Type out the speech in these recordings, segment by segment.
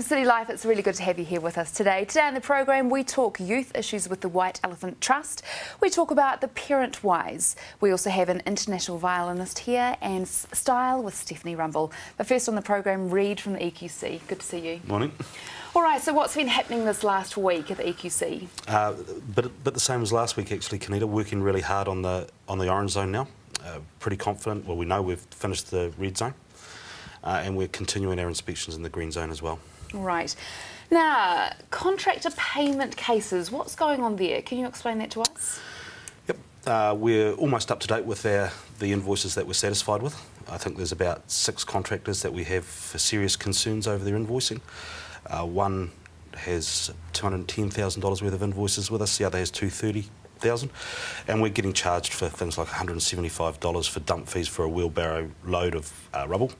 City Life, it's really good to have you here with us today. Today on the program, we talk youth issues with the White Elephant Trust. We talk about the parent wise. We also have an international violinist here and style with Stephanie Rumble. But first on the program, Reid from the EQC. Good to see you. Morning. All right, so what's been happening this last week at the EQC? But the same as last week, actually, Kanita. Working really hard on the orange zone now. Pretty confident. Well, we know we've finished the red zone. And we're continuing our inspections in the green zone as well. Right. Now, contractor payment cases, what's going on there? Can you explain that to us? Yep. We're almost up to date with the invoices that we're satisfied with. I think there's about 6 contractors that we have serious concerns over their invoicing. One has $210,000 worth of invoices with us, the other has $230,000, and we're getting charged for things like $175 for dump fees for a wheelbarrow load of rubble.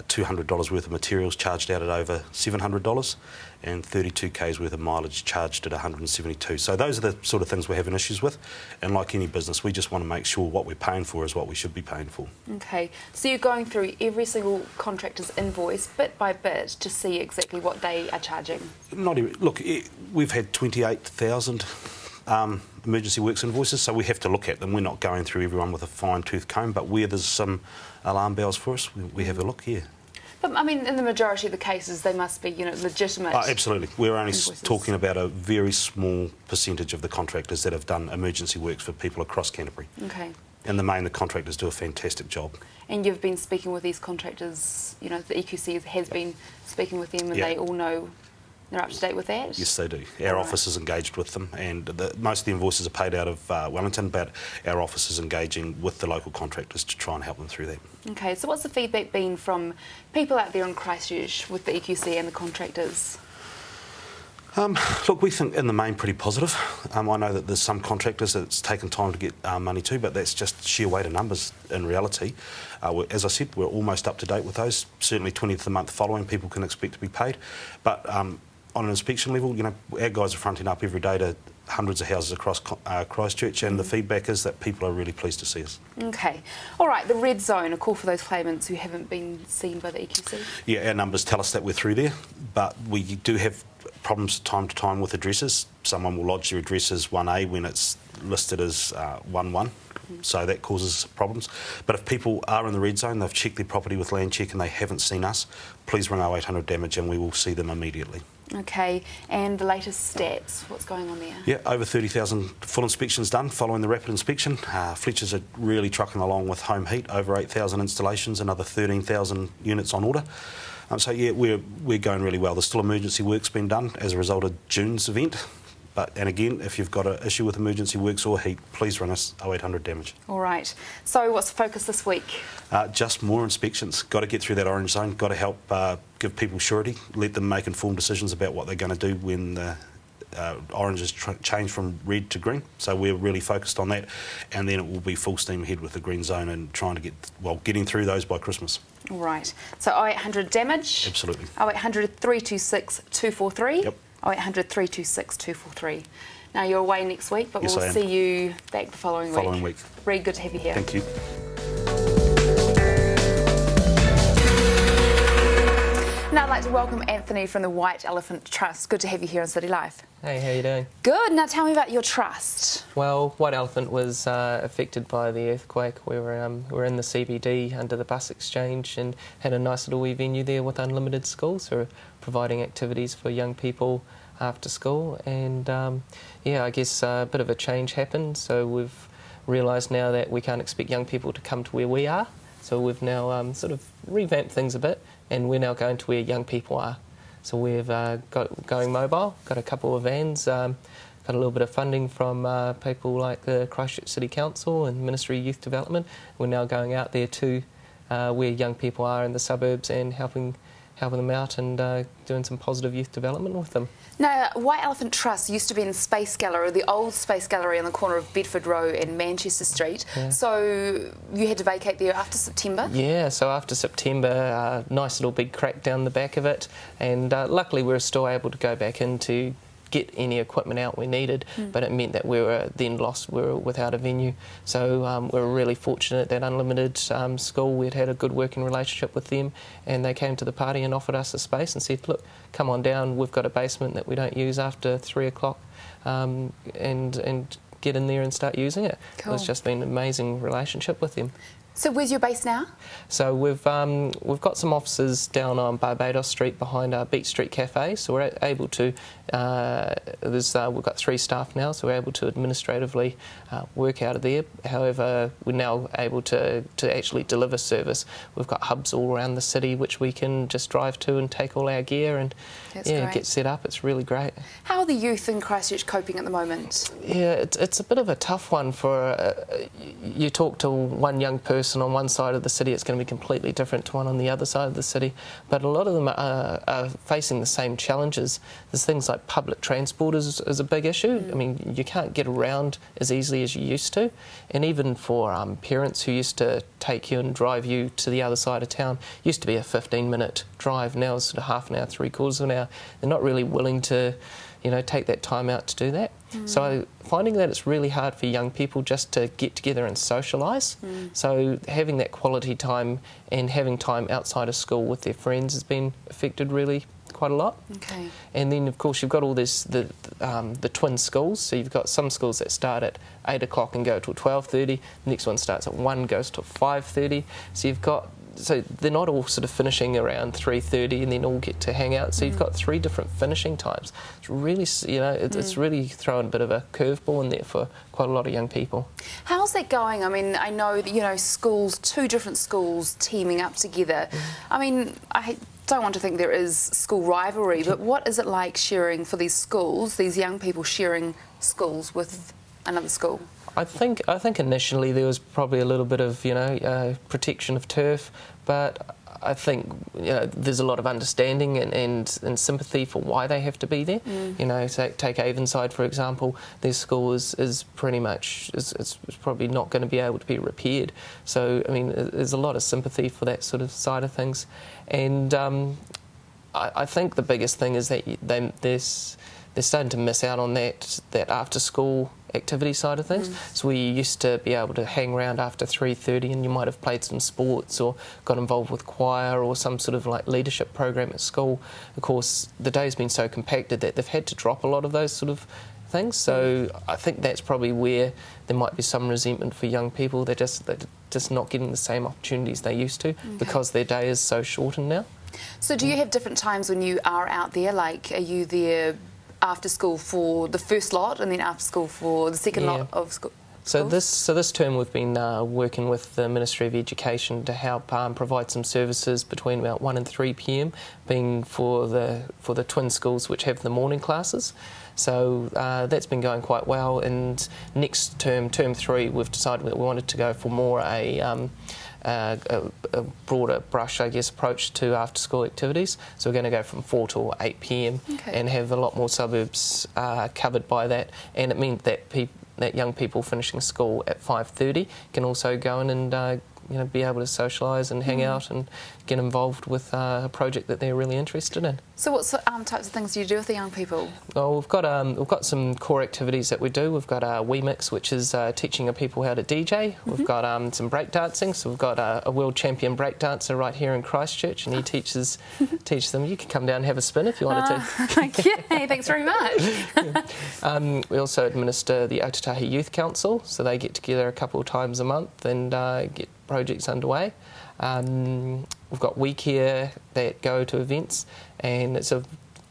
$200 worth of materials charged out at over $700, and 32k's worth of mileage charged at $172. So those are the sort of things we're having issues with, and like any business, we just want to make sure what we're paying for is what we should be paying for. Okay, so you're going through every single contractor's invoice bit by bit to see exactly what they are charging? Look, we've had 28,000 emergency works invoices, so we have to look at them. We're not going through everyone with a fine-tooth comb, but where there's some alarm bells for us, we have a look here. But, I mean, in the majority of the cases, they must be, legitimate. Absolutely. We're only invoices. Talking about a very small percentage of the contractors that have done emergency works for people across Canterbury. Okay. In the main, the contractors do a fantastic job. And you've been speaking with these contractors, the EQC has been speaking with them, and they all know they're up to date with that? Yes, they do. Our office is engaged with them, and most of the invoices are paid out of Wellington, but our office is engaging with the local contractors to try and help them through that. Okay, so what's the feedback been from people out there in Christchurch with the EQC and the contractors? Look, we think in the main pretty positive. I know that there's some contractors that it's taken time to get money to, but that's just sheer weight of numbers in reality. As I said, we're almost up to date with those. Certainly 20th of the month following, people can expect to be paid. But on an inspection level, our guys are fronting up every day to hundreds of houses across Christchurch, and the feedback is that people are really pleased to see us. Okay. All right, the red zone, a call for those claimants who haven't been seen by the EQC? Yeah, our numbers tell us that we're through there, but we do have problems time to time with addresses. Someone will lodge their address as 1A when it's listed as 1-1. So that causes problems. But if people are in the red zone, they've checked their property with Land Check and they haven't seen us, please ring 0800 damage and we will see them immediately. Okay, and the latest stats, what's going on there? Yeah, over 30,000 full inspections done following the rapid inspection. Fletchers are really trucking along with home heat, over 8,000 installations, another 13,000 units on order. So yeah, we're going really well. There's still emergency works being done as a result of June's event. And again, if you've got an issue with emergency works or heat, please ring us 0800 damage. All right. So what's the focus this week? Just more inspections. Got to get through that orange zone. Got to help give people surety, let them make informed decisions about what they're going to do when the orange is changed from red to green. So we're really focused on that, and then it will be full steam ahead with the green zone and trying to getting through those by Christmas. All right. So 0800 damage. Absolutely. 0800 326 243. Yep. 0800 326 243. Now, you're away next week, but yes, we'll see you back the following week. Reid, good to have you here. Thank you. Now I'd like to welcome Anthony from the White Elephant Trust. Good to have you here on City Life. Hey, how you doing? Good. Now tell me about your trust. Well, White Elephant was affected by the earthquake. We were in the CBD under the bus exchange and had a nice little wee venue there with unlimited school, so providing activities for young people after school. And yeah, I guess a bit of a change happened, so we've realised now that we can't expect young people to come to where we are. So we've now sort of revamped things a bit, and we're now going to where young people are. So we've got going mobile, got a couple of vans, got a little bit of funding from people like the Christchurch City Council and Ministry of Youth Development. We're now going out there to where young people are in the suburbs and helping them out and doing some positive youth development with them. Now, White Elephant Trust used to be in Space Gallery, the old Space Gallery on the corner of Bedford Row and Manchester Street. Yeah. So you had to vacate there after September? Yeah, so after September, nice little big crack down the back of it, and luckily we were still able to go back in to get any equipment out we needed, but it meant that we were then lost, we were without a venue. So we were really fortunate that Unlimited School, we'd had a good working relationship with them, and they came to the party and offered us a space and said, look, come on down, we've got a basement that we don't use after 3 o'clock, and get in there and start using it. Cool. It's just been an amazing relationship with them. So where's your base now? So we've got some offices down on Barbados Street behind our Beach Street Cafe. So we're able to we've got 3 staff now, so we're able to administratively work out of there. However, we're now able to actually deliver service. We've got hubs all around the city which we can just drive to and take all our gear and get set up. It's really great. How are the youth in Christchurch coping at the moment? Yeah, it's a bit of a tough one for you talk to one young person on one side of the city, it's going to be completely different to one on the other side of the city. But a lot of them are facing the same challenges. There's things like public transport is a big issue. I mean, you can't get around as easily as you used to. And even for parents who used to take you and drive you to the other side of town, used to be a 15-minute drive. Now it's sort of half an hour, 3/4 of an hour. They're not really willing to, take that time out to do that. So finding that it's really hard for young people just to get together and socialise. So having that quality time and having time outside of school with their friends has been affected really quite a lot. Okay. And then of course you've got all this the twin schools. So you've got some schools that start at 8 o'clock and go till 12:30. The next one starts at 1, goes till 5:30. So they're not all sort of finishing around 3:30 and then all get to hang out. So you've got 3 different finishing times. It's really, it's really thrown a bit of a curveball in there for quite a lot of young people. How's that going? I mean, I know that, schools, 2 different schools teaming up together. I mean, I don't want to think there is school rivalry, but what is it like sharing for these schools, these young people sharing schools with another school? I think initially there was probably a little bit of protection of turf, but I think there's a lot of understanding and sympathy for why they have to be there. Take Avonside for example. Their school is pretty much it's probably not going to be able to be repaired. So I mean, there's a lot of sympathy for that sort of side of things, and I think the biggest thing is that they're starting to miss out on that after school activity side of things. So we used to be able to hang around after 3:30 and you might have played some sports or got involved with choir or some sort of like leadership program at school. Of course, the day's been so compacted that they've had to drop a lot of those sort of things. So I think that's probably where there might be some resentment for young people. They're just not getting the same opportunities they used to because their day is so shortened now. So do you have different times when you are out there? Like, are you there after school for the first lot and then after school for the second lot of school? So this term we've been working with the Ministry of Education to help provide some services between about 1 and 3 p.m, being for the twin schools which have the morning classes. So that's been going quite well, and next term, term 3, we've decided that we wanted to go for more a broader brush, I guess, approach to after-school activities. So we're going to go from 4 till 8 p.m. and have a lot more suburbs covered by that. And it means that young people finishing school at 5:30 can also go in and be able to socialise and hang out and get involved with a project that they're really interested in. So what types of things do you do with the young people? Well, we've got some core activities that we do. We've got Wee Mix, which is teaching people how to DJ. We've got some breakdancing. So we've got a world champion breakdancer right here in Christchurch, and he teaches them. You can come down and have a spin if you wanted to. Okay, thanks very much. We also administer the Otatahi Youth Council, so they get together a couple of times a month and get projects underway. We've got We Care that go to events, and it's a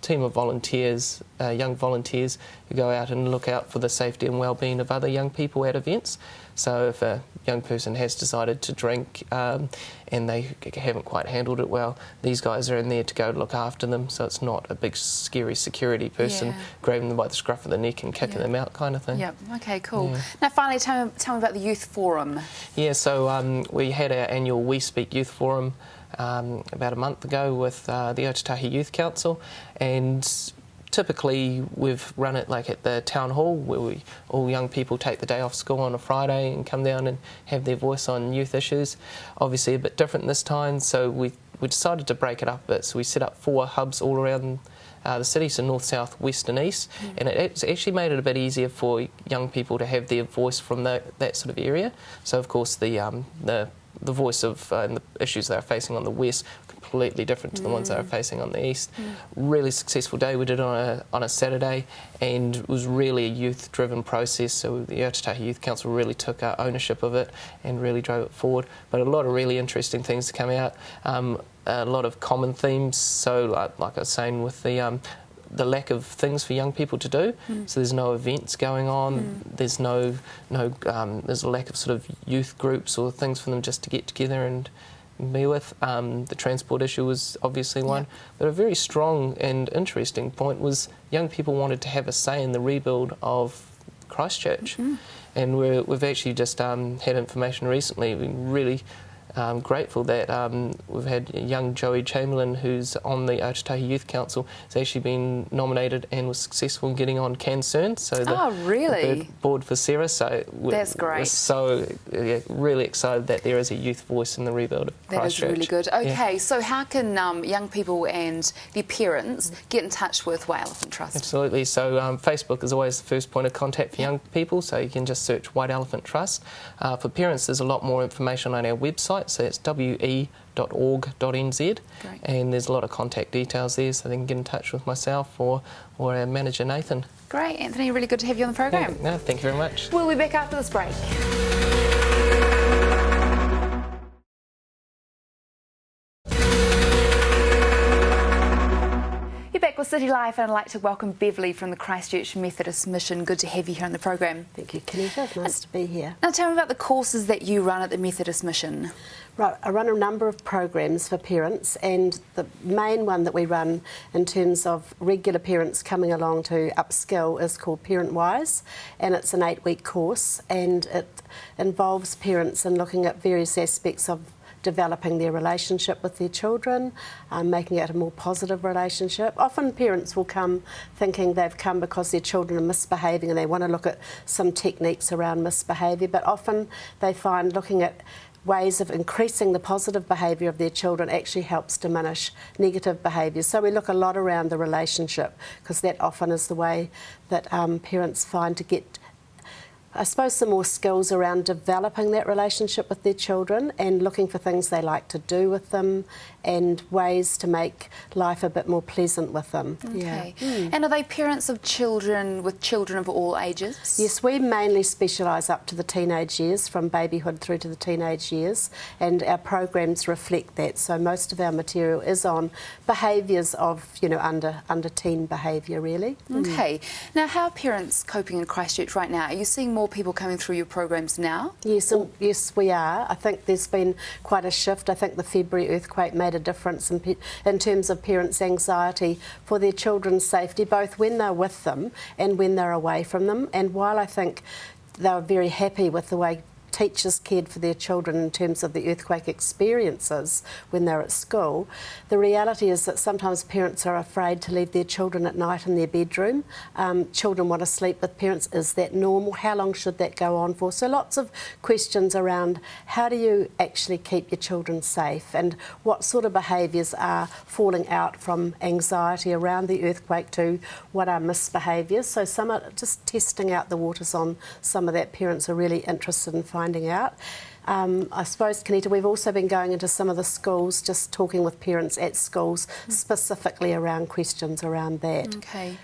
team of volunteers, young volunteers, who go out and look out for the safety and well-being of other young people at events. So if a young person has decided to drink and they haven't quite handled it well, these guys are in there to go look after them, so it's not a big scary security person grabbing them by the scruff of the neck and kicking them out kind of thing. Yep, okay, cool. Now finally, tell me about the Youth Forum. Yeah, so we had our annual We Speak Youth Forum about a month ago with the Otatahi Youth Council, and typically we've run it like at the town hall, where all young people take the day off school on a Friday and come down and have their voice on youth issues. Obviously a bit different this time, so we we decided to break it up a bit. So we set up 4 hubs all around the city, so north, south, west and east, and it's actually made it a bit easier for young people to have their voice from that sort of area. So of course the voice of and the issues they're facing on the west completely different to the ones they're facing on the east. Really successful day. We did it on a Saturday, and it was really a youth-driven process. So the Aotearoa Youth Council really took ownership of it and really drove it forward. But a lot of really interesting things to come out. A lot of common themes. So like I was saying with the lack of things for young people to do. So there's no events going on. There's there's a lack of sort of youth groups or things for them just to get together and be with. The transport issue was obviously one, but a very strong and interesting point was young people wanted to have a say in the rebuild of Christchurch, and we've actually just had information recently. We've been really grateful that we've had young Joey Chamberlain, who's on the Aotearoa Youth Council, has actually been nominated and was successful in getting on CanCern. So the board for Sarah. So that's great. We're so really excited that there is a youth voice in the rebuild of Christchurch. That is really good. Okay, so how can young people and their parents get in touch with White Elephant Trust? Absolutely. So Facebook is always the first point of contact for young people, so you can just search White Elephant Trust. For parents, there's a lot more information on our website. So it's we.org.nz, and there's a lot of contact details there, so they can get in touch with myself or our manager Nathan. Great, Anthony, really good to have you on the program. Thank you very much. We'll be back after this break. You're back with City Life, and I'd like to welcome Beverly from the Christchurch Methodist Mission. Good to have you here on the program. Thank you, Kenita. Nice to be here. Now tell me about the courses that you run at the Methodist Mission. Right, I run a number of programs for parents, and the main one that we run in terms of regular parents coming along to upskill is called Parent Wise, and it's an 8-week course, and it involves parents in looking at various aspects of developing their relationship with their children, making it a more positive relationship. Often parents will come thinking they've come because their children are misbehaving and they want to look at some techniques around misbehaviour, but often they find looking at ways of increasing the positive behaviour of their children actually helps diminish negative behaviours. So we look a lot around the relationship, because that often is the way that parents find to get, I suppose, some more skills around developing that relationship with their children and looking for things they like to do with them and ways to make life a bit more pleasant with them. Okay. And are they parents of children of all ages? Yes, we mainly specialise up to the teenage years, from babyhood through to the teenage years, and our programs reflect that. So most of our material is on behaviours of, under teen behaviour, really. Okay. Now, how are parents coping in Christchurch right now? Are you seeing more people coming through your programs now? Yes, yes, we are. I think there's been quite a shift. I think the February earthquake made a difference in terms of parents' anxiety for their children's safety, both when they're with them and when they're away from them. And while I think they were very happy with the way teachers cared for their children in terms of the earthquake experiences when they're at school, the reality is that sometimes parents are afraid to leave their children at night in their bedroom. Children want to sleep with parents. Is that normal? How long should that go on for? So lots of questions around how do you actually keep your children safe, and what sort of behaviours are falling out from anxiety around the earthquake to what are misbehaviours. So some are just testing out the waters on some of that. Parents are really interested in finding out. I suppose, Kenita, we've also been going into some of the schools, just talking with parents at schools, specifically around questions around that. Okay.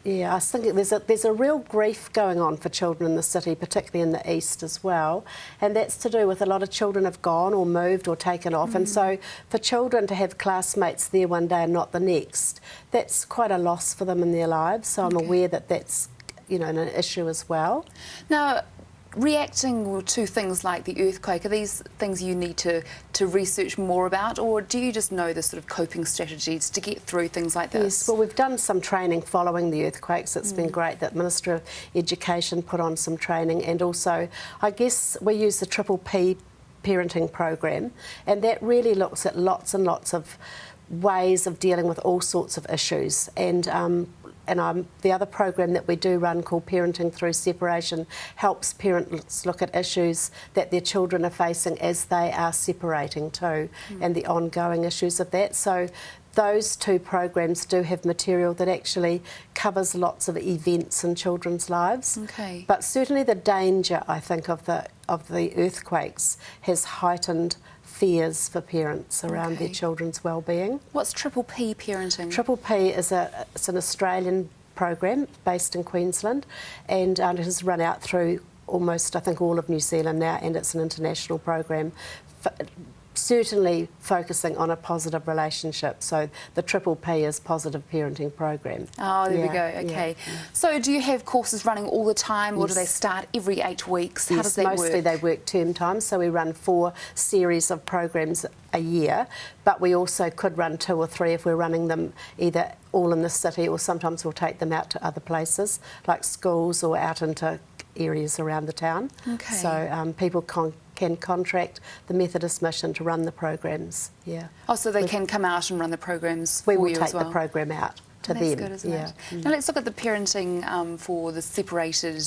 Yeah, I was thinking there's a real grief going on for children in the city, particularly in the east as well, and that's to do with a lot of children have gone or moved or taken off, and so for children to have classmates there one day and not the next, that's quite a loss for them in their lives. So I'm aware that that's an issue as well. Now, reacting to things like the earthquake, are these things you need to research more about, or do you just know the sort of coping strategies to get through things like this? Yes, well, we've done some training following the earthquakes. It's been great that Minister of Education put on some training, and also I guess we use the Triple P parenting program, and that really looks at lots and lots of ways of dealing with all sorts of issues, and the other program that we do run called Parenting Through Separation helps parents look at issues that their children are facing as they are separating too, and the ongoing issues of that. So those two programs do have material that actually covers lots of events in children's lives. Okay. But certainly the danger, I think, of the earthquakes has heightened fears for parents around their children's well-being. What's Triple P parenting? Triple P is it's an Australian program based in Queensland, and it has run out through almost, I think, all of New Zealand now, and it's an international program. Certainly focusing on a positive relationship. So the Triple P is Positive Parenting Program. Oh, there we go. Okay. Yeah. So do you have courses running all the time, or do they start every 8 weeks? How does that work? Mostly they work term time, so we run 4 series of programs a year, but we also could run 2 or 3 if we're running them either all in the city, or sometimes we'll take them out to other places, like schools or out into areas around the town. Okay. So people can contract the Methodist Mission to run the programs. Yeah. Oh, so they can come out and run the programs we for will you take as well? the program out to That's them. good, isn't yeah. it? Now let's look at the parenting for the separated.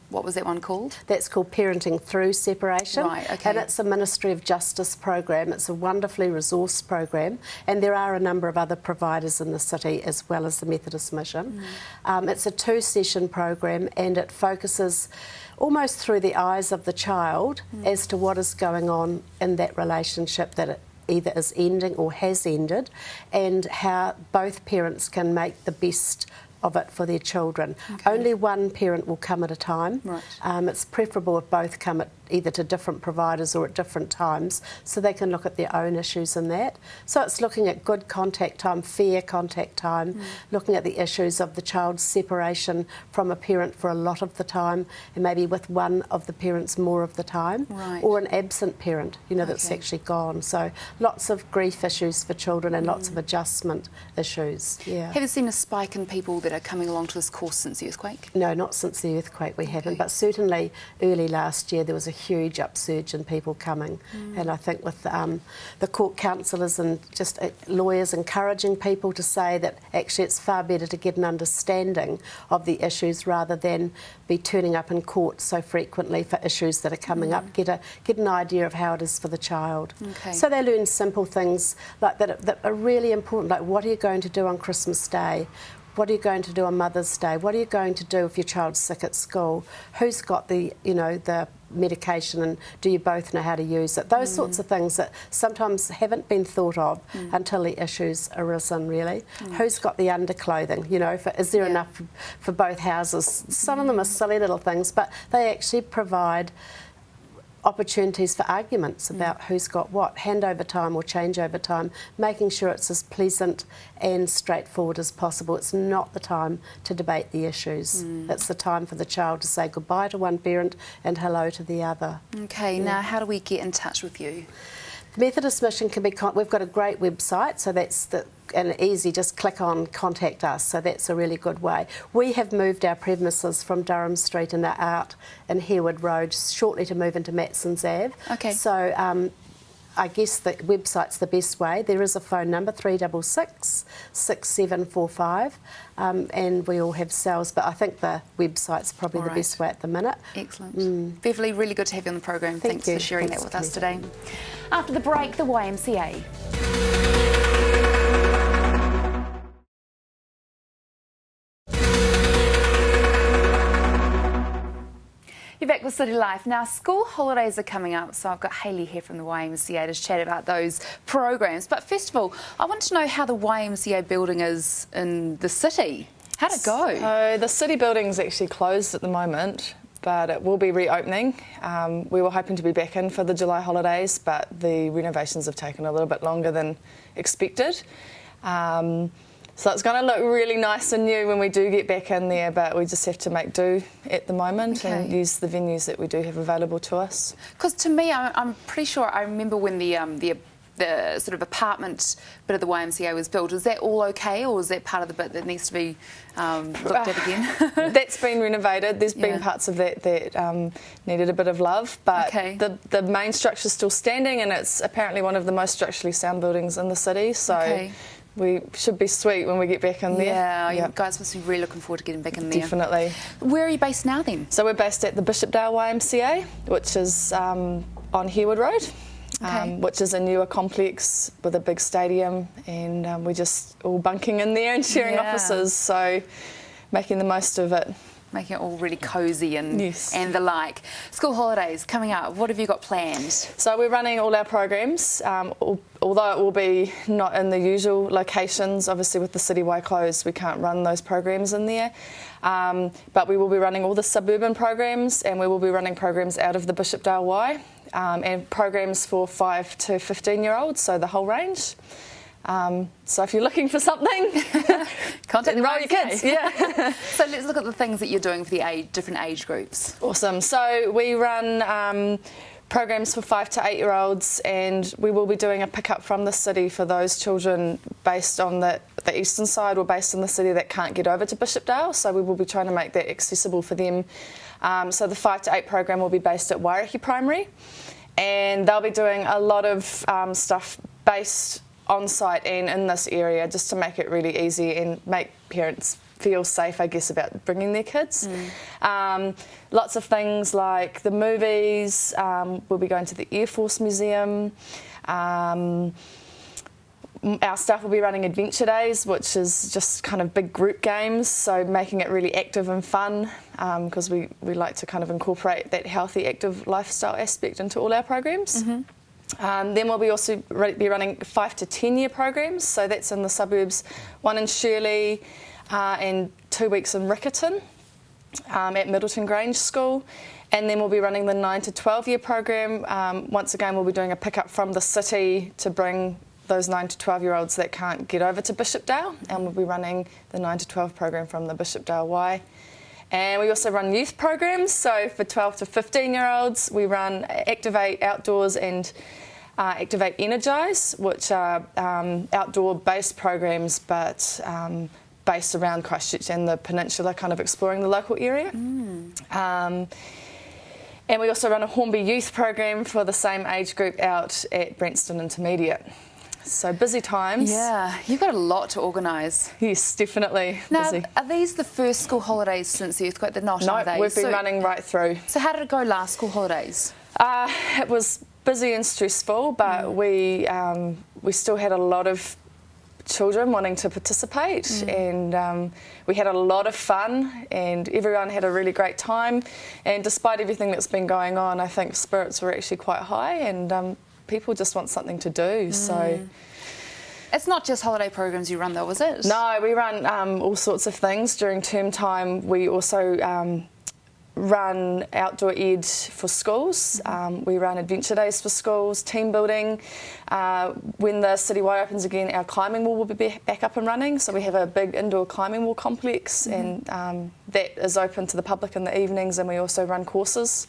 What was that one called? That's called Parenting Through Separation. Right, okay. And it's a Ministry of Justice program. It's a wonderfully resourced program, and there are a number of other providers in the city as well as the Methodist Mission. It's a 2-session program, and it focuses almost through the eyes of the child as to what is going on in that relationship that it either is ending or has ended, and how both parents can make the best of it for their children. Okay. Only one parent will come at a time. Right. It's preferable if both come at either to different providers or at different times, so they can look at their own issues in that. So it's looking at good contact time, fair contact time, looking at the issues of the child's separation from a parent for a lot of the time, and maybe with one of the parents more of the time, right. or an absent parent, that's actually gone. So lots of grief issues for children and lots of adjustment issues. Yeah. Have you seen a spike in people that are coming along to this course since the earthquake? No, not since the earthquake we haven't, but certainly early last year there was a huge upsurge in people coming, and I think with the court counsellors and just lawyers encouraging people to say that actually it's far better to get an understanding of the issues rather than be turning up in court so frequently for issues that are coming up, get an idea of how it is for the child. Okay. So they learn simple things like that are really important, like what are you going to do on Christmas Day? What are you going to do on Mother's Day? What are you going to do if your child's sick at school? Who's got the medication, and do you both know how to use it? Those sorts of things that sometimes haven't been thought of until the issue's arisen, really. Who's got the underclothing? Is there enough for both houses? Some of them are silly little things, but they actually provide opportunities for arguments about who's got what, handover time or changeover time, making sure it's as pleasant and straightforward as possible. It's not the time to debate the issues. It's the time for the child to say goodbye to one parent and hello to the other. Okay, now how do we get in touch with you? The Methodist Mission can be, we've got a great website, so that's and easy, just click on Contact Us, so that's a really good way. We have moved our premises from Durham Street and are out in Harewood Road shortly to move into Matson's Ave. Okay. So I guess the website's the best way. There is a phone number, 366 6745, and we all have cells, but I think the website's probably the best way at the minute. Excellent. Beverly, really good to have you on the program. Thanks for sharing that with us today. After the break, the YMCA. You're back with City Life. Now, school holidays are coming up, so I've got Hayley here from the YMCA to chat about those programs. But first of all, I want to know how the YMCA building is in the city. How'd it go? So the city building's actually closed at the moment, but it will be reopening. We were hoping to be back in for the July holidays, but the renovations have taken a little bit longer than expected. So it's going to look really nice and new when we do get back in there, but we just have to make do at the moment and use the venues that we do have available to us. Because to me, I'm pretty sure I remember when the sort of apartment bit of the YMCA was built. Is that all okay, or is that part of the bit that needs to be looked at again? That's been renovated. There's been parts of that that needed a bit of love, but the main structure's still standing, and it's apparently one of the most structurally sound buildings in the city. So. we should be sweet when we get back in there. Yeah, Yep. you guys must be really looking forward to getting back in there. Definitely. Where are you based now then? So we're based at the Bishopdale YMCA, which is on Harewood Road, which is a newer complex with a big stadium, and we're just all bunking in there and sharing offices, so making the most of it. Making it all really cosy and Yes. and the like. School holidays coming up. What have you got planned? So we're running all our programs, although it will be not in the usual locations. Obviously with the citywide closed, we can't run those programs in there. But we will be running all the suburban programs, and we will be running programs out of the Bishopdale Y, and programs for 5 to 15-year-olds, so the whole range. So if you're looking for something, Contact enroll your kids. Yeah. So let's look at the things that you're doing for the different age groups. Awesome. So we run programs for 5 to 8-year-olds, and we will be doing a pickup from the city for those children based on the eastern side or based in the city that can't get over to Bishopdale. So we will be trying to make that accessible for them. So the 5 to 8 program will be based at Wairakei Primary, and they'll be doing a lot of stuff based on site and in this area, just to make it really easy and make parents feel safe, I guess, about bringing their kids. Lots of things like the movies, we'll be going to the Air Force Museum. Our staff will be running adventure days, which is just kind of big group games, so making it really active and fun, because we like to kind of incorporate that healthy, active lifestyle aspect into all our programs. Then we'll also be running 5 to 10-year programs, so that's in the suburbs, 1 in Shirley and 2 weeks in Riccarton at Middleton Grange School. And then we'll be running the 9 to 12-year program. Once again, we'll be doing a pickup from the city to bring those 9 to 12-year-olds that can't get over to Bishopdale, and we'll be running the 9 to 12 program from the Bishopdale Y. And we also run youth programs, so for 12 to 15-year-olds, we run Activate Outdoors and Activate Energize, which are outdoor-based programs, but based around Christchurch and the peninsula, kind of exploring the local area. And we also run a Hornby youth program for the same age group out at Brentston Intermediate. So busy times. Yeah, you've got a lot to organise. Yes, definitely. Now, busy. are these the first school holidays since the earthquake? They're not, are they? No, we've been running right through. So how did it go last school holidays? It was busy and stressful, but we still had a lot of children wanting to participate, and we had a lot of fun, and everyone had a really great time. And despite everything that's been going on, I think spirits were actually quite high, and people just want something to do. So it's not just holiday programs you run though, is it? no, we run all sorts of things during term time. We also run outdoor ed for schools. We run adventure days for schools, team building. When the city Y opens again, our climbing wall will be back up and running. So we have a big indoor climbing wall complex, and that is open to the public in the evenings, and we also run courses.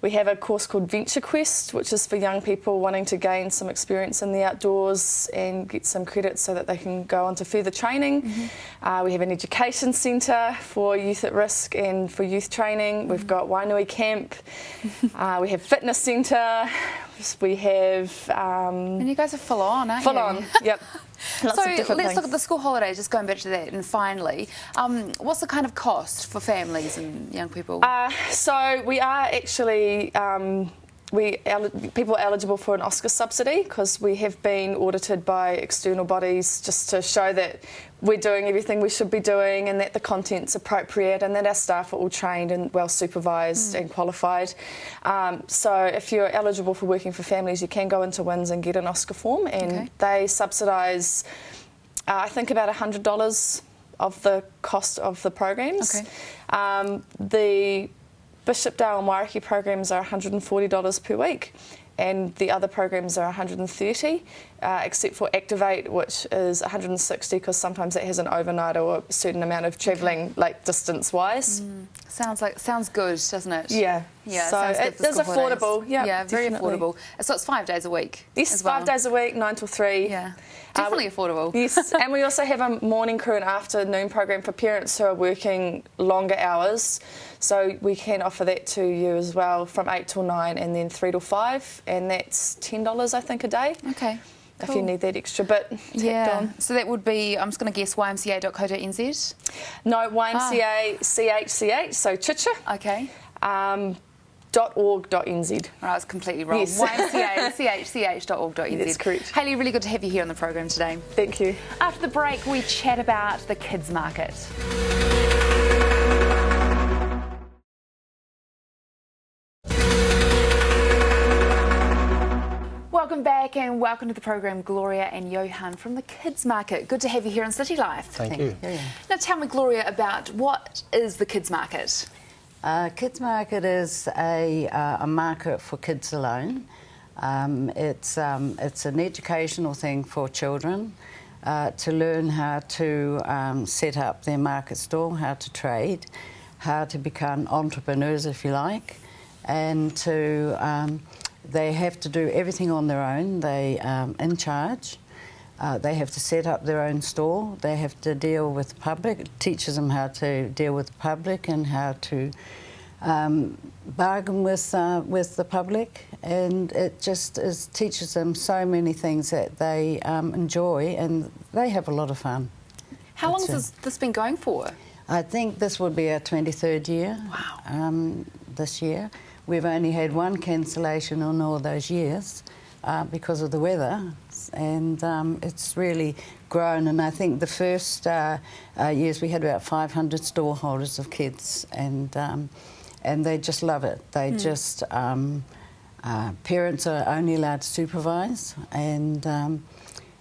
We have a course called Venture Quest, which is for young people wanting to gain some experience in the outdoors and get some credit so that they can go on to further training. We have an education centre for youth at risk and for youth training. We've got Wainui Camp. We have fitness centre. We have... and you guys are full on, aren't full you? on, yep. Lots So of different let's things. look at the school holidays, just going back to that, and finally, what's the kind of cost for families and young people? So we are actually, people are eligible for an Oscar subsidy, because we have been audited by external bodies just to show that we're doing everything we should be doing, and that the content's appropriate, and that our staff are all trained and well supervised and qualified. So if you're eligible for working for families, you can go into WINS and get an Oscar form, and they subsidise, I think, about $100 of the cost of the programs. The Bishopdale and Wairakei programs are $140 per week, and the other programs are $130, except for Activate, which is $160, because sometimes it has an overnight or a certain amount of travelling, like distance-wise. Sounds good, doesn't it? Yeah. Yeah, so sounds good it for is school holidays. affordable. Yeah, very definitely. affordable. So it's 5 days a week. Yes, as well. 5 days a week, 9 till 3. Yeah, definitely affordable. Yes, and we also have a morning crew and afternoon program for parents who are working longer hours. So we can offer that to you as well, from 8 till 9 and then 3 till 5, and that's $10, I think, a day. Okay. if you need that extra bit tacked on. So that would be, I'm just going to guess, ymca.co.nz? No, YMCA CHCH, so Chicha. Okay. .org.nz. I was completely wrong. Yes. ymcachch.org.nz. That's correct. Hayley, really good to have you here on the program today. Thank you. After the break, we chat about the kids market. Welcome back and welcome to the program, Gloria and Johan from the Kids Market. Good to have you here on City Life. Thank you. Now tell me, Gloria, about what is the Kids Market? Kids Market is a market for kids alone. It's an educational thing for children to learn how to set up their market stall, how to trade, how to become entrepreneurs, if you like, and to they have to do everything on their own. They in charge. They have to set up their own store. They have to deal with the public. It teaches them how to deal with the public and how to bargain with the public. And it just teaches them so many things that they enjoy, and they have a lot of fun. How long has this been going for? I think this will be our 23rd year. Wow. This year. We've only had one cancellation in all those years because of the weather, and it's really grown. And I think the first years we had about 500 store holders of kids, and they just love it. They just parents are only allowed to supervise, and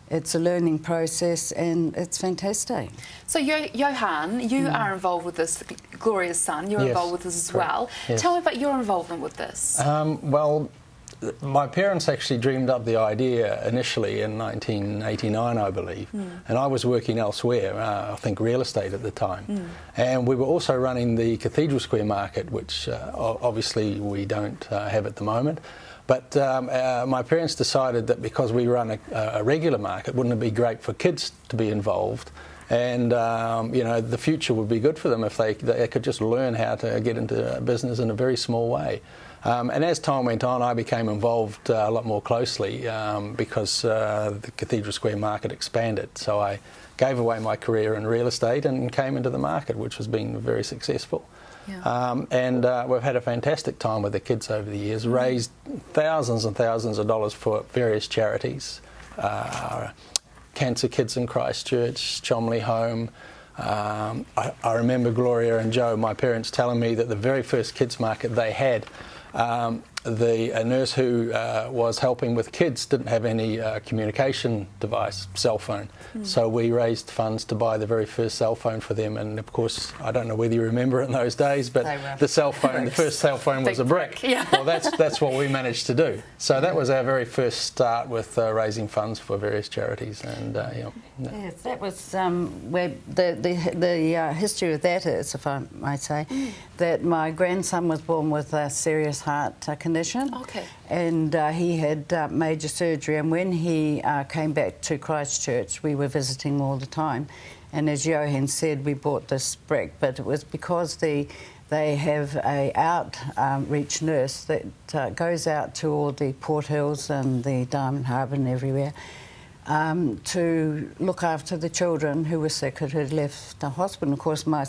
it's a learning process, and it's fantastic. So, Johan, you are involved with this. Gloria's son, you're involved with this as well. Yes. Tell me about your involvement with this. Well, my parents actually dreamed up the idea initially in 1989, I believe, and I was working elsewhere, I think real estate at the time. And we were also running the Cathedral Square Market, which obviously we don't have at the moment. But my parents decided that because we run a regular market, wouldn't it be great for kids to be involved? And, you know, the future would be good for them if they could just learn how to get into business in a very small way. And as time went on, I became involved a lot more closely because the Cathedral Square Market expanded. So I gave away my career in real estate and came into the market, which has been very successful. Yeah. And we've had a fantastic time with the kids over the years, raised thousands and thousands of dollars for various charities. Cancer Kids in Christchurch, Chomley Home. I remember Gloria and Joe, my parents, telling me that the very first kids market they had, a nurse who was helping with kids didn't have any communication device, cell phone. So we raised funds to buy the very first cell phone for them. And of course, I don't know whether you remember in those days, but the cell phone, the first cell phone was a brick. Yeah. Well, that's what we managed to do. So that was our very first start with raising funds for various charities. And Yes, that was where the history of that is, if I might say, that my grandson was born with a serious heart condition. Okay. And he had major surgery, and when he came back to Christchurch, we were visiting all the time. And as Johan said, we bought this brick, but it was because they have a outreach nurse that goes out to all the Port Hills and the Diamond Harbour and everywhere to look after the children who were sick, who had left the hospital. Of course, my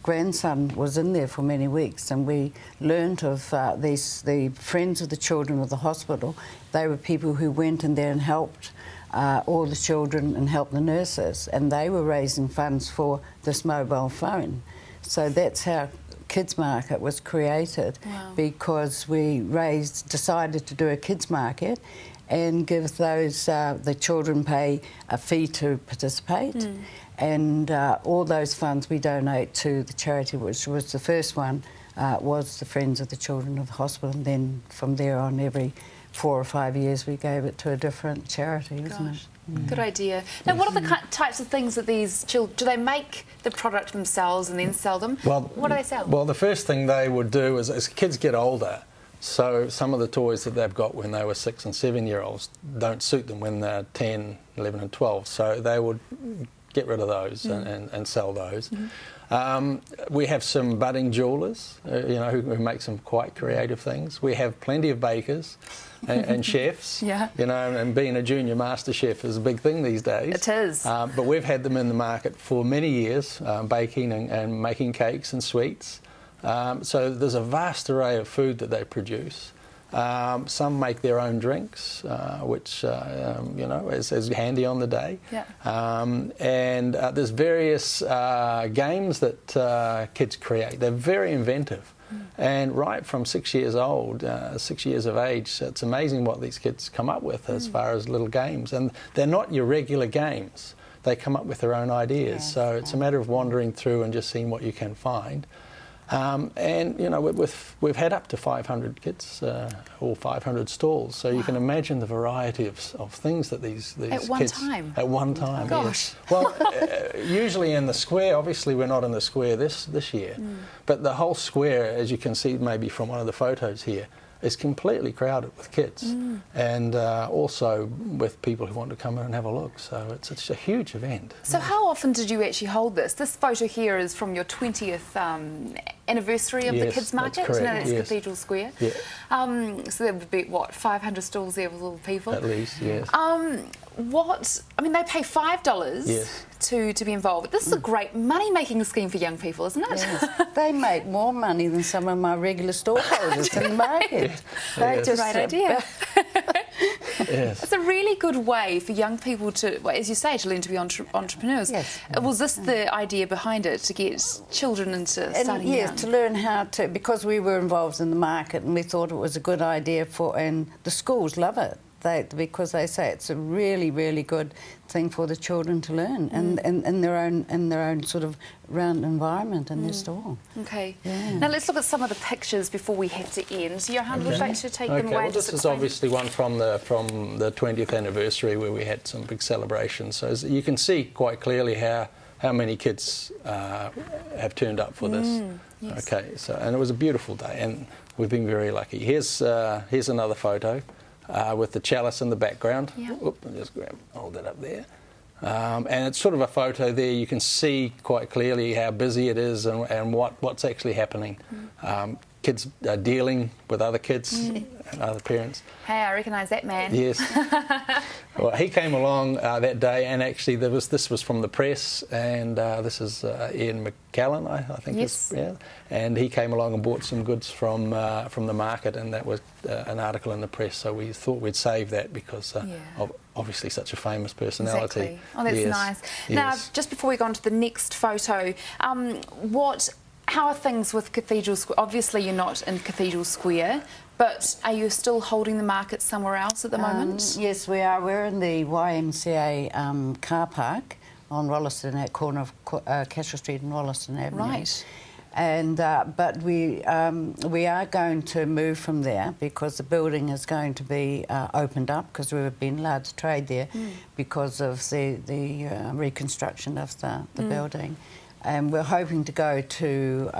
grandson was in there for many weeks, and we learned of the friends of the children of the hospital. They were people who went in there and helped all the children and helped the nurses, and they were raising funds for this mobile phone. So that's how Kids Market was created. Wow. Because we decided to do a kids market and give those, the children pay a fee to participate, and all those funds we donate to the charity, which was the first one, was the Friends of the Children of the Hospital, and then from there on, every 4 or 5 years we gave it to a different charity, isn't it? Good idea. Now, what are the types of things that these children, do they make the product themselves and then sell them? Well, what do they sell? Well, the first thing they would do is, as kids get older, so some of the toys that they've got when they were 6 and 7-year-olds don't suit them when they're 10, 11 and 12. So they would get rid of those and sell those. We have some budding jewellers, who make some quite creative things. We have plenty of bakers and chefs, and being a junior master chef is a big thing these days. It is. But we've had them in the market for many years, baking and making cakes and sweets. So there's a vast array of food that they produce. Some make their own drinks, which is handy on the day. Yeah. And there's various games that kids create. They're very inventive. And right from 6 years old, 6 years of age, it's amazing what these kids come up with as far as little games. And they're not your regular games. They come up with their own ideas. So it's a matter of wandering through and just seeing what you can find. We've had up to 500 kids or 500 stalls, so you can imagine the variety of things that these at one kids... time? At one time, Gosh. yes. Well, usually in the square, obviously we're not in the square this year, but the whole square, as you can see maybe from one of the photos here, is completely crowded with kids and also with people who want to come in and have a look. So it's a huge event. So how often did you actually hold this? This photo here is from your 20th anniversary of the Kids Market. That's correct. That's Cathedral Square. Yeah. So there would be, 500 stalls there with all the people? At least, yes. They pay $5 to be involved. This is a great money-making scheme for young people, isn't it? Yes. They make more money than some of my regular storeholders in the market. That's a great idea. Yes. It's a really good way for young people to, as you say, to learn to be entrepreneurs. Yes. Was this the idea behind it, to get children into starting young? Yes, to learn how to, because we were involved in the market and we thought it was a good idea and the schools love it. Because they say it's a really, really good thing for the children to learn and in their own sort of round environment in their store. Okay. Yeah. Now let's look at some of the pictures before we have to end. Johan, would you like to take them away? Well, this is obviously one from the 20th anniversary where we had some big celebrations. So as you can see quite clearly how many kids have turned up for this. Yes. Okay. So and it was a beautiful day, and we've been very lucky. Here's another photo. With the chalice in the background. Yeah. I'll just hold that up there. And it's sort of a photo there. You can see quite clearly how busy it is and what's actually happening. Kids are dealing with other kids and other parents. Hey, I recognise that man. Yes. Well, he came along that day, and actually this was from the press, and this is Ian McCallan, I think. Yes. And he came along and bought some goods from the market, and that was an article in the press. So we thought we'd save that because of obviously such a famous personality. Exactly. Oh, that's nice. Now, just before we go on to the next photo, how are things with Cathedral Square? Obviously, you're not in Cathedral Square, but are you still holding the market somewhere else at the moment? Yes, we are. We're in the YMCA car park on Rolleston, at corner of Cashel Street and Rolleston Avenue. Right. And but we are going to move from there because the building is going to be opened up because we've been allowed to trade there because of the reconstruction of the building. And we're hoping to go to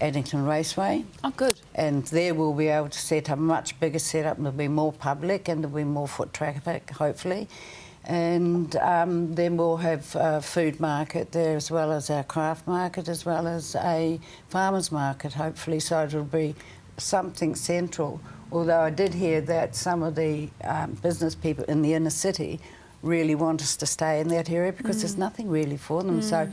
Addington Raceway. Oh, good. And there we'll be able to set up a much bigger setup, and there'll be more public and there'll be more foot traffic, hopefully. And then we'll have a food market there as well as our craft market as well as a farmers market, hopefully, so it'll be something central. Although I did hear that some of the business people in the inner city really want us to stay in that area because there's nothing really for them. So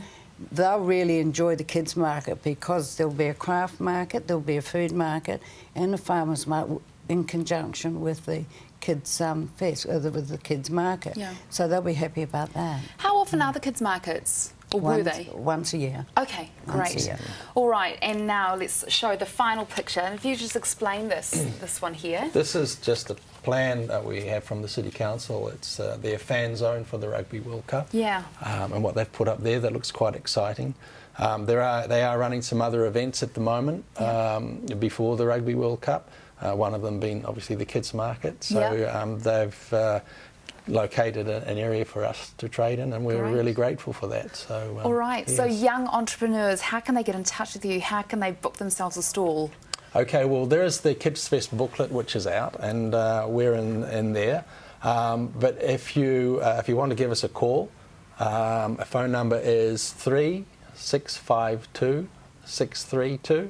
they'll really enjoy the kids' market because there'll be a craft market, there'll be a food market and a farmers market in conjunction with the kids' with the kids' market. Yeah. So they'll be happy about that. How often are the kids' markets? Or were they? Once a year. Okay, great. Once a year. All right, and now let's show the final picture. And if you just explain this one here. This is just a plan that we have from the City Council. It's their fan zone for the Rugby World Cup. Yeah. And what they've put up there, that looks quite exciting. They are running some other events at the moment before the Rugby World Cup. One of them being obviously the kids' market. So they've located an area for us to trade in, and we're really grateful for that. So, all right. Yes. So young entrepreneurs, how can they get in touch with you? How can they book themselves a stall? Okay, well, there is the Kids Fest booklet, which is out, and we're in there. But if you want to give us a call, a phone number is 652 632,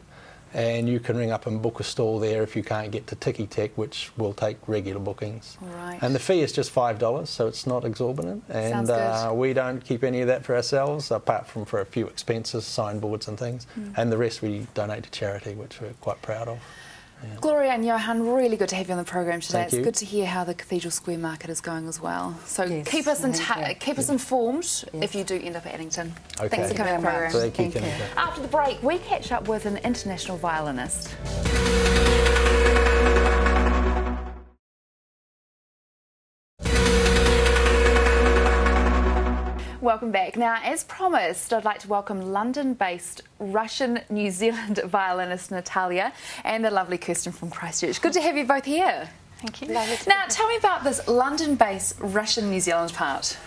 and you can ring up and book a stall there if you can't get to Tiki Tech, which will take regular bookings. Right. And the fee is just $5, so it's not exorbitant. And Sounds good. we don't keep any of that for ourselves, apart from for a few expenses, signboards and things. And the rest we donate to charity, which we're quite proud of. Yeah. Gloria and Johan, really good to have you on the program today. Thank It's you. good to hear how the Cathedral Square market is going as well. So Yes, keep us keep us informed Yes. if you do end up at Addington. Okay. Thanks for coming on the program. Thank you. Thank you. Kanika. After the break, we catch up with an international violinist. Welcome back. Now, as promised, I'd like to welcome London-based Russian-New Zealand violinist Natalia and the lovely Kirsten from Christchurch. Good to have you both here. Thank you. Now, tell me about this London-based Russian-New Zealand part.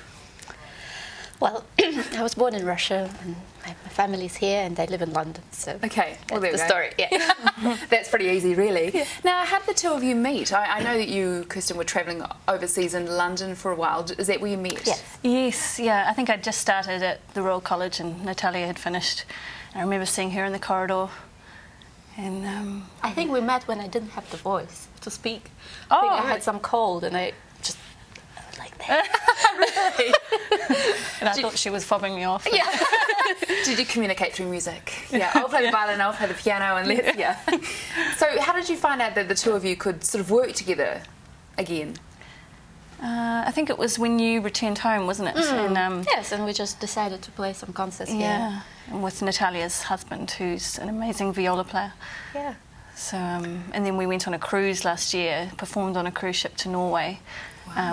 Well, I was born in Russia, and my family's here, and they live in London. So Okay, well, there that's we the go. story. Yeah. That's pretty easy, really. Yeah. Now, how did the two of you meet? I know that you, Kirsten, were travelling overseas in London for a while. Is that where you met? Yes. Yes, yeah. I think I'd just started at the Royal College and Natalia had finished. I remember seeing her in the corridor. And I think we met when I didn't have the voice to speak. Oh, I think I really? had some cold, and I was like that. Really? and I thought she was fobbing me off. Yeah. Did you communicate through music? Yeah, I'll play the violin, I'll play the piano, and let's, yeah. So how did you find out that the two of you could sort of work together again? I think it was when you returned home, wasn't it? And, Yes, and we just decided to play some concerts here. yeah, and with Natalia's husband, who's an amazing viola player. Yeah. So, and then we went on a cruise last year, performed on a cruise ship to Norway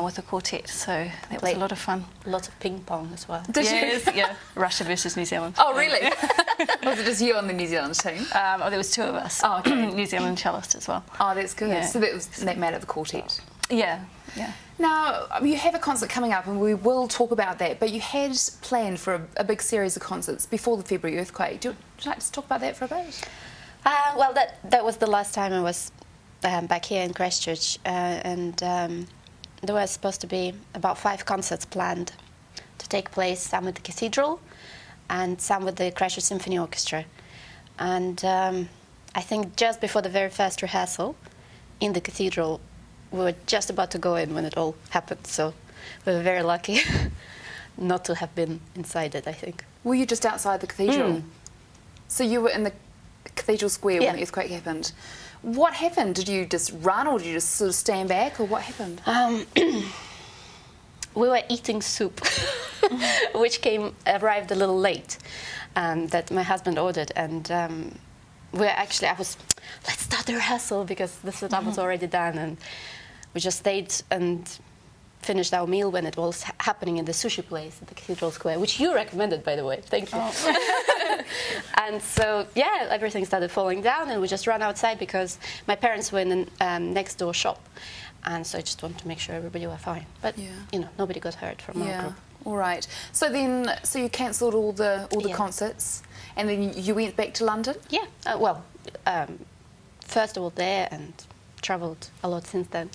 with a quartet. So that was a lot of fun. Lots of ping pong as well. Did Yes, you? yeah. Russia versus New Zealand. Oh, really? Was it just you on the New Zealand team? Oh, there was two of us. Oh, okay. New Zealand cellist as well. Oh, that's good. Yeah. So that made it the quartet. Yeah, yeah. Now, you have a concert coming up and we will talk about that, but you had planned for a big series of concerts before the February earthquake. Would you like to talk about that for a bit? Well, that was the last time I was back here in Christchurch, and there was supposed to be about 5 concerts planned to take place, some at the Cathedral and some with the Christchurch Symphony Orchestra. And I think just before the very first rehearsal in the Cathedral, we were just about to go in when it all happened, so we were very lucky not to have been inside it, I think. Were you just outside the Cathedral? So you were in the Cathedral Square when the earthquake happened. What happened? Did you just run or did you just sort of stand back, or what happened? We were eating soup, which arrived a little late, that my husband ordered, and let's start the rehearsal because the setup was already done, and we just stayed and finished our meal when it was happening in the sushi place at the Cathedral Square, which you recommended, by the way. Thank you. Oh. And so, yeah, everything started falling down, and we just ran outside because my parents were in the next door shop, and so I just wanted to make sure everybody were fine. But you know, nobody got hurt from our group. All right. So then, you cancelled all the concerts, and then you went back to London. Yeah. First of all there, and travelled a lot since then.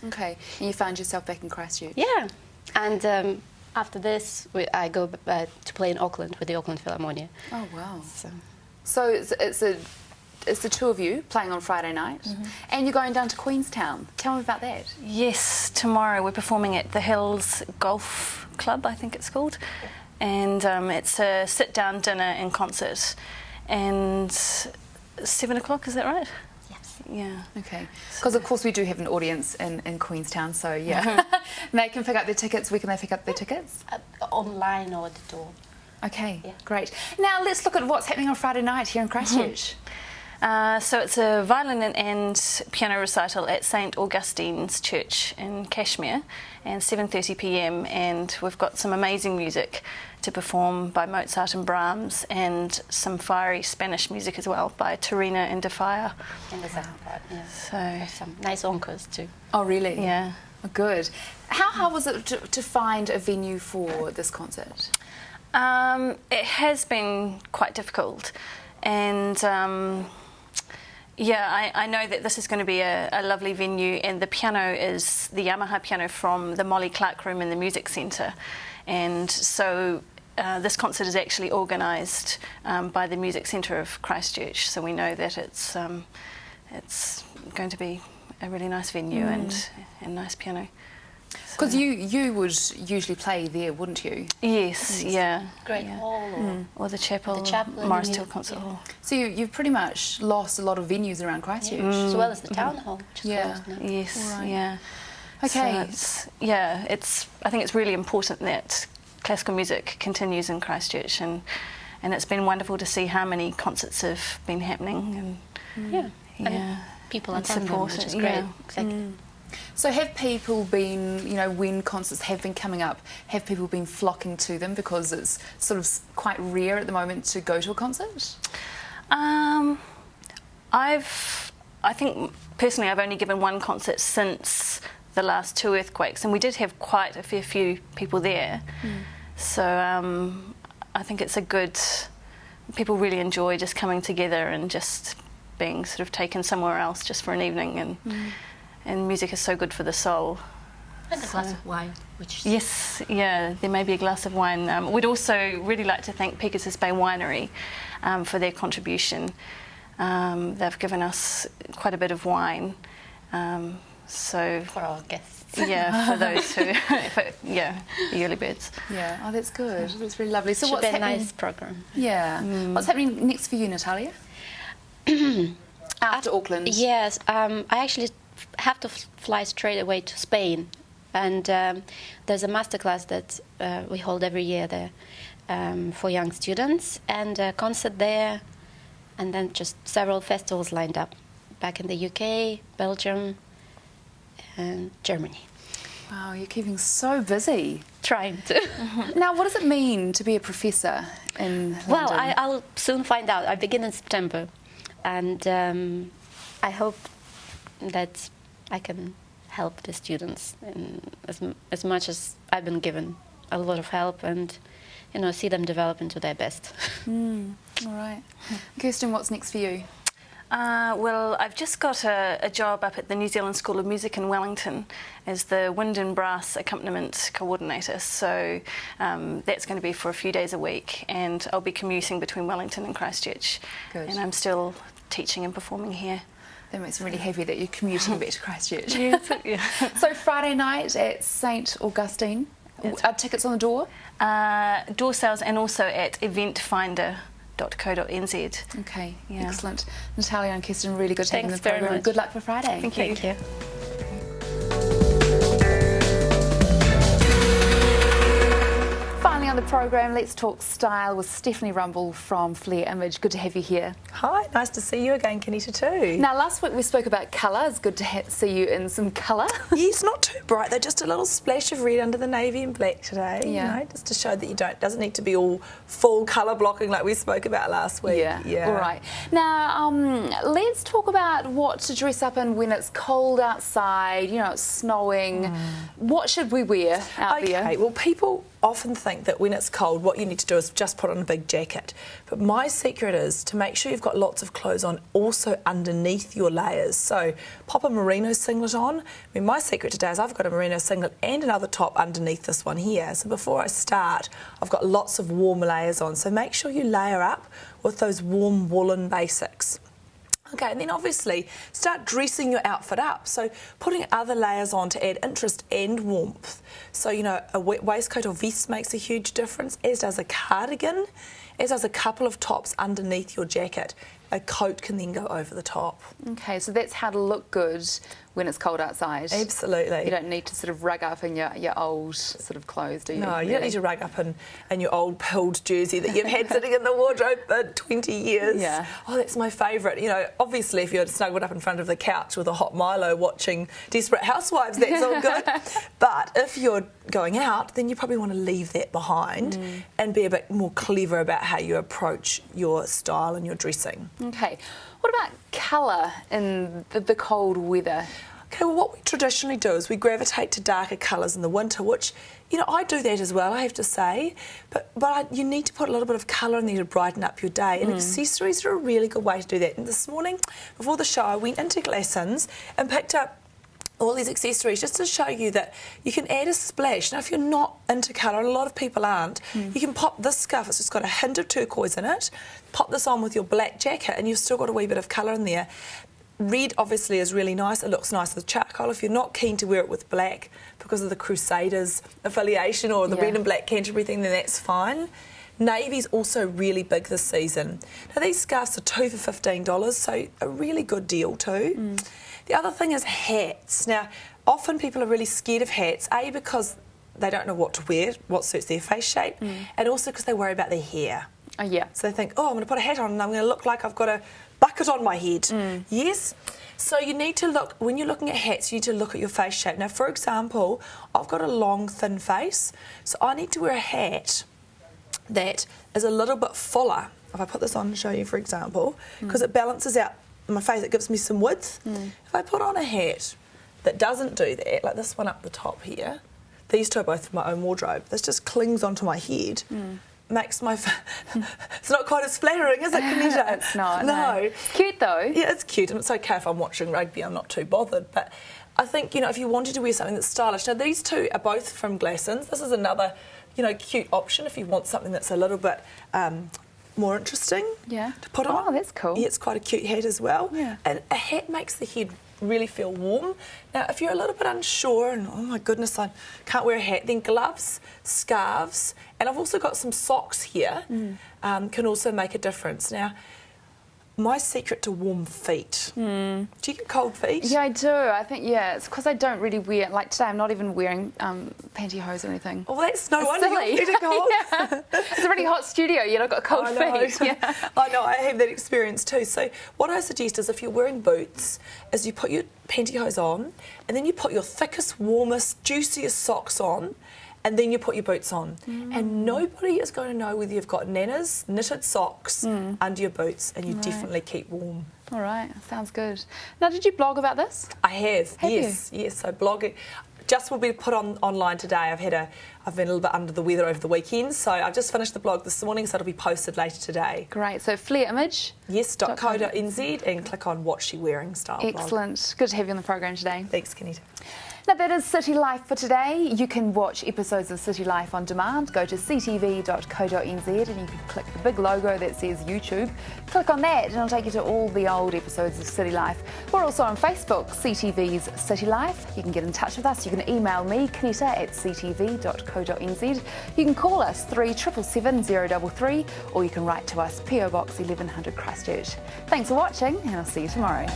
Okay. And you found yourself back in Christchurch. Yeah. And after this, I go to play in Auckland with the Auckland Philharmonia. Oh wow. So it's the two of you playing on Friday night, and you're going down to Queenstown. Tell me about that. Yes, tomorrow we're performing at the Hills Golf Club, I think it's called, and it's a sit-down dinner and concert, and 7 o'clock, is that right? yes. Yeah. Okay. Because of course we do have an audience in Queenstown, so yeah, they can pick up their tickets. Where can they pick up their tickets? Online or at the door. Okay, great. Now let's look at what's happening on Friday night here in Christchurch. So it's a violin and piano recital at St Augustine's Church in Cashmere, and 7:30 p.m. and we've got some amazing music to perform by Mozart and Brahms, and some fiery Spanish music as well by Torina and Defire. In the second part, yeah. So There's some nice encores too. Oh really? yeah. Oh, good. How hard was it to find a venue for this concert? It has been quite difficult, and yeah, I know that this is going to be a lovely venue, and the piano is the Yamaha piano from the Molly Clark room in the Music Centre, and so this concert is actually organised by the Music Centre of Christchurch, so we know that it's going to be a really nice venue and nice piano. Because you would usually play there, wouldn't you? Yes, yeah. Great Hall or the chapel, Morris Hill Concert Hall. So you've pretty much lost a lot of venues around Christchurch. as well as the town hall. Which is Yeah. closed now. Yes, Right. yeah. Okay. So I think it's really important that classical music continues in Christchurch, and it's been wonderful to see how many concerts have been happening, and People and attend them, support which it, is great. yeah. Exactly. So have people been, you know, when concerts have been coming up, have people been flocking to them because it's sort of quite rare at the moment to go to a concert? I think personally I've only given one concert since the last 2 earthquakes, and we did have quite a fair few people there. So I think it's people really enjoy just coming together and just being sort of taken somewhere else just for an evening, and music is so good for the soul. And a glass of wine, which... Yes, yeah, there may be a glass of wine. We'd also really like to thank Pegasus Bay Winery for their contribution. They've given us quite a bit of wine. So for our guests. Yeah, for those who, the early birds. Yeah, oh, that's good. That's really lovely. So Should what's be a happening? nice program. Yeah. What's happening next for you, Natalia? After Auckland? Yes, I actually have to fly straight away to Spain, and there's a masterclass that we hold every year there for young students, and a concert there, and then just several festivals lined up back in the UK, Belgium, and Germany. Wow, you're keeping so busy. Trying to. Now, what does it mean to be a professor in London? Well, I'll soon find out. I begin in September, and I hope that I can help the students in as much as I've been given a lot of help, and see them develop into their best. All right. Kirsten, what's next for you? Well, I've just got a job up at the New Zealand School of Music in Wellington as the wind and brass accompaniment coordinator. So that's going to be for a few days a week, and I'll be commuting between Wellington and Christchurch. Good. And I'm still teaching and performing here. That makes me really happy that you're commuting back to Christchurch. Yeah. So Friday night at St Augustine. Are tickets on the door? Door sales, and also at eventfinder.co.nz. Okay, Yeah. excellent. Natalia and Kirsten, really good to have you in the Thanks very programme. much. Good luck for Friday. Thank you. Thank you. Finally on the programme, let's talk style with Stephanie Rumble from Flair Image. Good to have you here. Hi, nice to see you again, Kenita, too. Now, last week we spoke about colour. It's good to see you in some colour. Yes, not too bright, though, just a little splash of red under the navy and black today, Yeah. just to show that doesn't need to be all full colour blocking like we spoke about last week. Yeah. All right. Now, let's talk about what to dress up in when it's cold outside, it's snowing. What should we wear out there? Okay, well, people often think that when it's cold, what you need to do is just put on a big jacket. But my secret is to make sure you've got lots of clothes on also underneath your layers. So pop a merino singlet on. I mean, my secret today is I've got a merino singlet and another top underneath this one here. So before I start, I've got lots of warm layers on. So make sure you layer up with those warm woolen basics. Okay, and then obviously start dressing your outfit up. So putting other layers on to add interest and warmth. So, a wet waistcoat or vest makes a huge difference, as does a cardigan, as does a couple of tops underneath your jacket. A coat can then go over the top. Okay, so that's how to look good when it's cold outside. Absolutely. You don't need to sort of rug up in your old sort of clothes, do you? No, you don't need to rug up in your old pilled jersey that you've had sitting in the wardrobe for 20 years. Yeah. Oh, that's my favourite. Obviously if you're snuggled up in front of the couch with a hot Milo watching Desperate Housewives, that's all good. But if you're going out, then you probably want to leave that behind and be a bit more clever about how you approach your style and your dressing. Okay. What about colour in the cold weather? Okay, well, what we traditionally do is we gravitate to darker colours in the winter, which, I do that as well, I have to say. But you need to put a little bit of colour in there to brighten up your day. And accessories are a really good way to do that. And this morning, before the show, I went into Glassons and picked up all these accessories just to show you that you can add a splash. Now, if you're not into colour, and a lot of people aren't, you can pop this scarf, it's just got a hint of turquoise in it, pop this on with your black jacket and you've still got a wee bit of colour in there. Red obviously is really nice, it looks nice with charcoal. If you're not keen to wear it with black because of the Crusaders affiliation or the red and black Canterbury thing, then that's fine. Navy's also really big this season. Now these scarves are 2 for $15, so a really good deal too. The other thing is hats. Now, often people are really scared of hats, A, because they don't know what to wear, what suits their face shape, and also because they worry about their hair. Oh, yeah. So they think, oh, I'm going to put a hat on and I'm going to look like I've got a bucket on my head. Yes? So you need to look, when you're looking at hats, you need to look at your face shape. Now, for example, I've got a long, thin face, so I need to wear a hat that is a little bit fuller. If I put this on and show you, for example, because it balances out my face, it gives me some width. If I put on a hat that doesn't do that, like this one up the top here, these two are both from my own wardrobe, this just clings onto my head, makes my it's not quite as flattering, is it, Kanita? It's not, no. It's cute though. Yeah, it's cute, and it's okay if I'm watching rugby, I'm not too bothered, but I think, you know, if you wanted to wear something that's stylish, now these two are both from Glassons. This is another, you know, cute option if you want something that's a little bit more interesting to put on. Oh, that's cool. Yeah, it's quite a cute hat as well. Yeah. And a hat makes the head really feel warm. Now, if you're a little bit unsure and, oh my goodness, I can't wear a hat, then gloves, scarves, and I've also got some socks here, can also make a difference. Now, my secret to warm feet. Do you get cold feet? Yeah, I do. I think, it's because I don't really wear, like today I'm not even wearing pantyhose or anything. Well, that's no wonder silly. your feet are cold. It's a really hot studio, yet I've got cold feet. Yeah. I know, I have that experience too. So what I suggest is if you're wearing boots, is you put your pantyhose on, and then you put your thickest, warmest, juiciest socks on, and then you put your boots on. And nobody is going to know whether you've got Nana's knitted socks under your boots, and you definitely keep warm. All right, sounds good. Now, did you blog about this? I have yes. So blogging just will be put on online today. I've been a little bit under the weather over the weekend, so I've just finished the blog this morning, so it'll be posted later today. Great. So Flair image. Yes, .co.nz, and click on What's She Wearing style. Excellent. Blog. Good to have you on the program today. Thanks, Kanita. Now that is City Life for today. You can watch episodes of City Life on demand. Go to ctv.co.nz and you can click the big logo that says YouTube. Click on that and it'll take you to all the old episodes of City Life. We're also on Facebook, CTV's City Life. You can get in touch with us. You can email me, Kanita, at ctv.co.nz. You can call us 3777 033, or you can write to us, PO Box 1100 Christchurch. Thanks for watching, and I'll see you tomorrow.